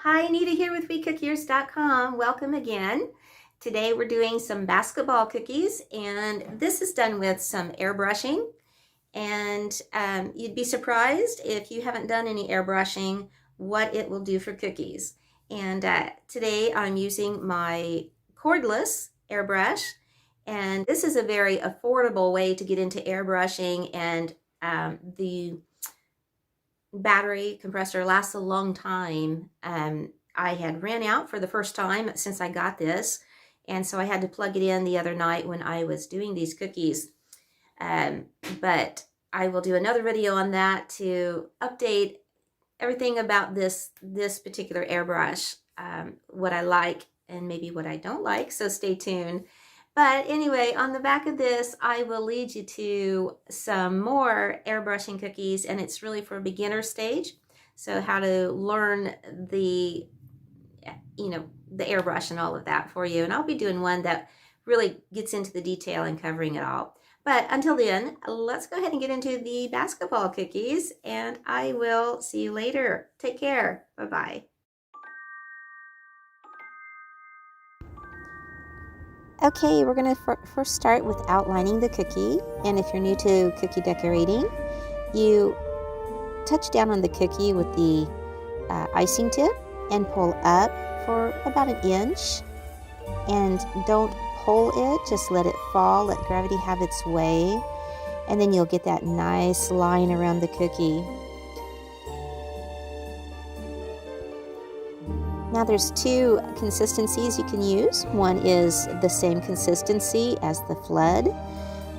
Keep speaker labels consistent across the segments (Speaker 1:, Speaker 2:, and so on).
Speaker 1: Hi, Anita here with WeCookiers.com. Welcome again. Today we're doing some basketball cookies, and this is done with some airbrushing. And you'd be surprised if you haven't done any airbrushing what it will do for cookies. And today I'm using my cordless airbrush, and this is a very affordable way to get into airbrushing, and the battery compressor lasts a long time. I had ran out for the first time since I got this, and so I had to plug it in the other night when I was doing these cookies. But I will do another video on that to update everything about this particular airbrush, what I like and maybe what I don't like, so stay tuned. But anyway, on the back of this, I will lead you to some more airbrushing cookies, and it's really for beginner stage. So how to learn the airbrush and all of that for you. And I'll be doing one that really gets into the detail and covering it all. But until then, let's go ahead and get into the basketball cookies, and I will see you later. Take care. Bye-bye. Okay, we're going to first start with outlining the cookie. And if you're new to cookie decorating, you touch down on the cookie with the icing tip and pull up for about an inch. And don't pull it, just let it fall, let gravity have its way. And then you'll get that nice line around the cookie. Now there's two consistencies you can use. One is the same consistency as the flood,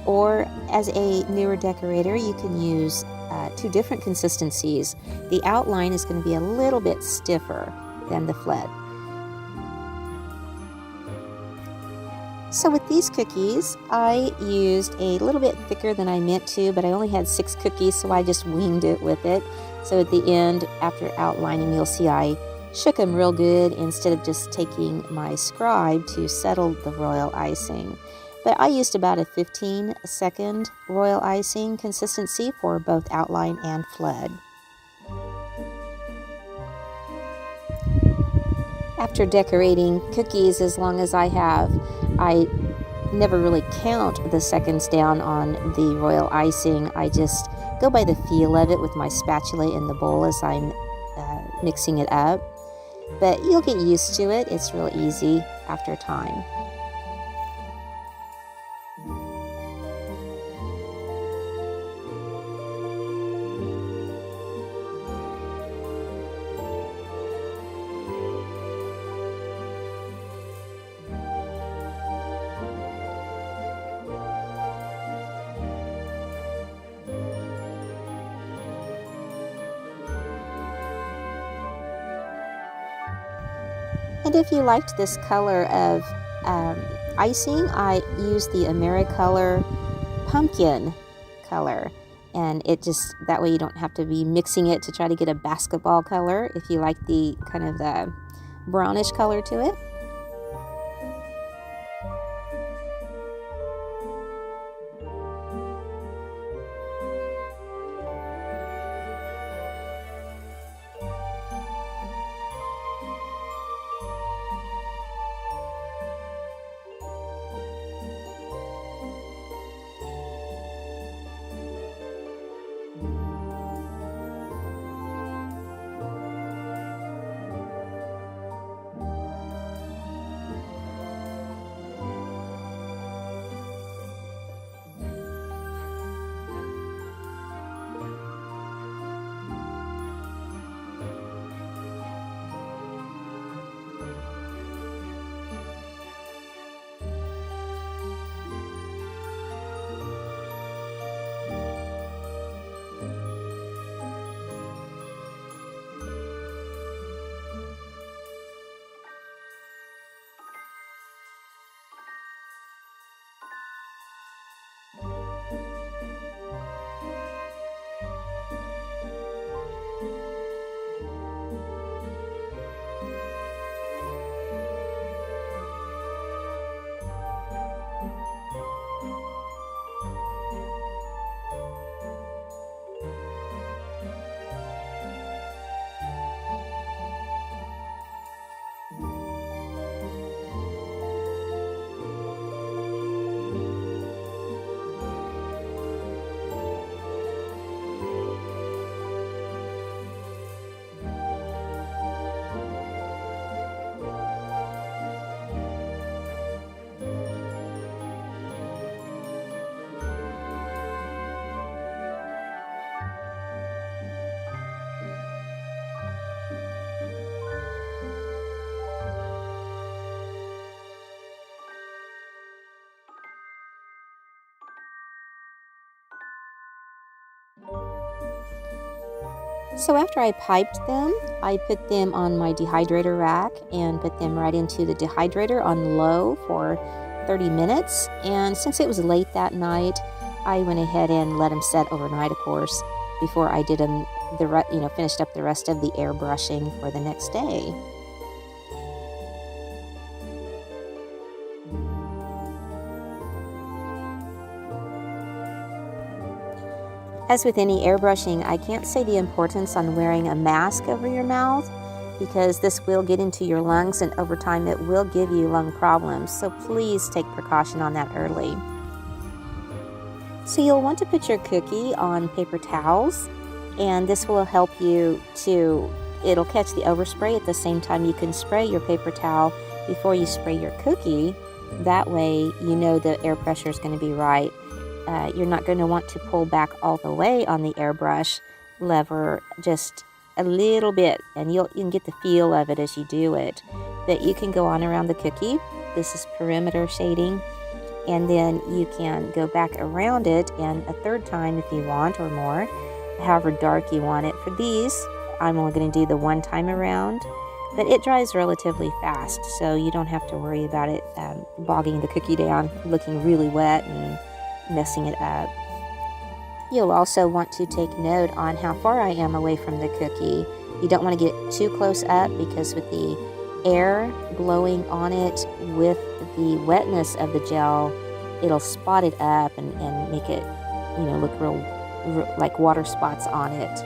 Speaker 1: or as a newer decorator, you can use two different consistencies. The outline is going to be a little bit stiffer than the flood. So with these cookies, I used a little bit thicker than I meant to, but I only had 6 cookies, so I just winged it with it. So at the end, after outlining, you'll see I shook them real good instead of just taking my scribe to settle the royal icing. But I used about a 15-second royal icing consistency for both outline and flood. After decorating cookies as long as I have, I never really count the seconds down on the royal icing. I just go by the feel of it with my spatula in the bowl as I'm mixing it up. But you'll get used to it. It's real easy after time. And if you liked this color of icing, I used the Americolor pumpkin color. And it just, that way you don't have to be mixing it to try to get a basketball color if you like the kind of the brownish color to it. So after I piped them, I put them on my dehydrator rack and put them right into the dehydrator on low for 30 minutes. And since it was late that night, I went ahead and let them set overnight, of course, before I did them, finished up the rest of the airbrushing for the next day. As with any airbrushing, I can't say the importance on wearing a mask over your mouth because this will get into your lungs and over time it will give you lung problems. So please take precaution on that early. So you'll want to put your cookie on paper towels, and this will help you it'll catch the overspray at the same time you can spray your paper towel before you spray your cookie. That way you know the air pressure is going to be right. You're not going to want to pull back all the way on the airbrush lever, just a little bit, and you can get the feel of it as you do it. But you can go on around the cookie. This is perimeter shading, and then you can go back around it and a third time if you want, or more, however dark you want it. For these, I'm only going to do the one time around, but it dries relatively fast, so you don't have to worry about it bogging the cookie down, looking really wet and messing it up. You'll also want to take note on how far I am away from the cookie. You don't want to get too close up because with the air blowing on it with the wetness of the gel, it'll spot it up and make it, look real like water spots on it.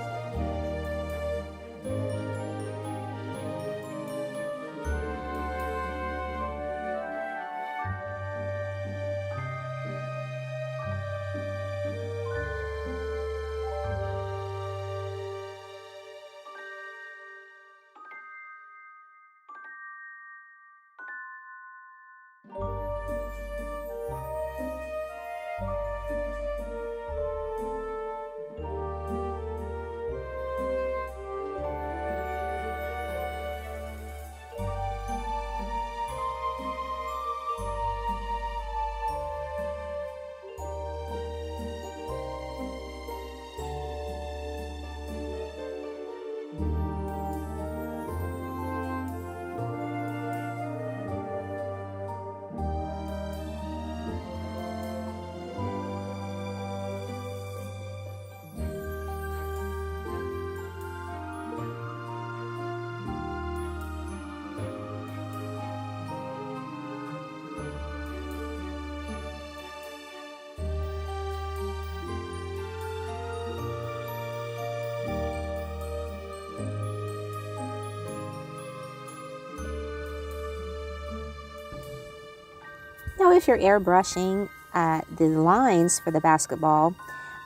Speaker 1: Now if you're airbrushing the lines for the basketball,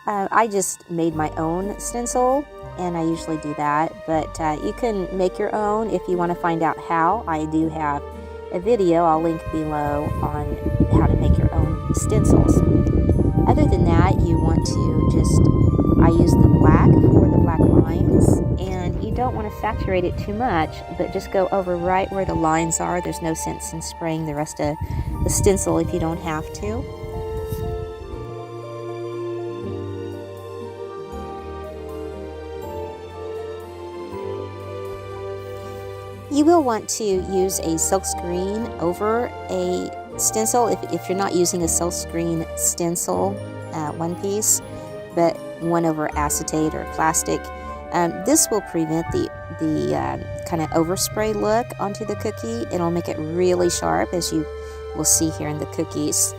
Speaker 1: I just made my own stencil, and I usually do that, but you can make your own if you want to find out how. I do have a video I'll link below on how to make your own stencils. Other than that, you want to I use the black for the black lines, and you don't want to saturate it too much, but just go over right where the lines are. There's no sense in spraying the rest of the stencil if you don't have to. You will want to use a silk screen over a stencil if you're not using a silk screen stencil one piece, but one over acetate or plastic. This will prevent the kind of overspray look onto the cookie. It'll make it really sharp, as you will see here in the cookies.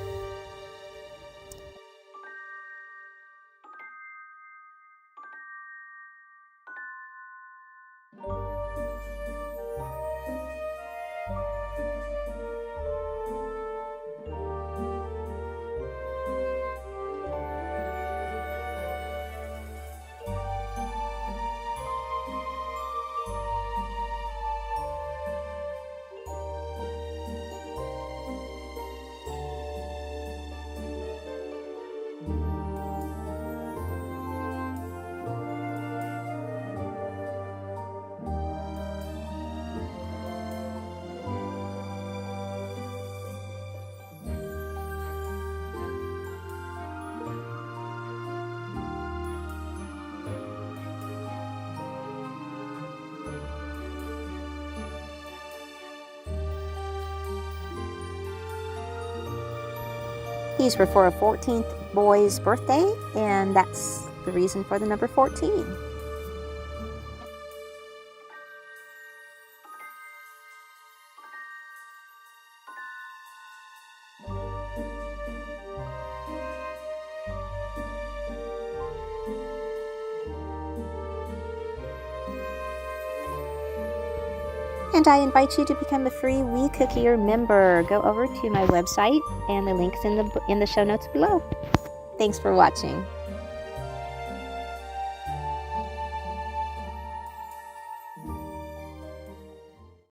Speaker 1: These were for a 14th boy's birthday, and that's the reason for the number 14. And I invite you to become a free WeCookier member. Go over to my website, and the link's in the show notes below. Thanks for watching.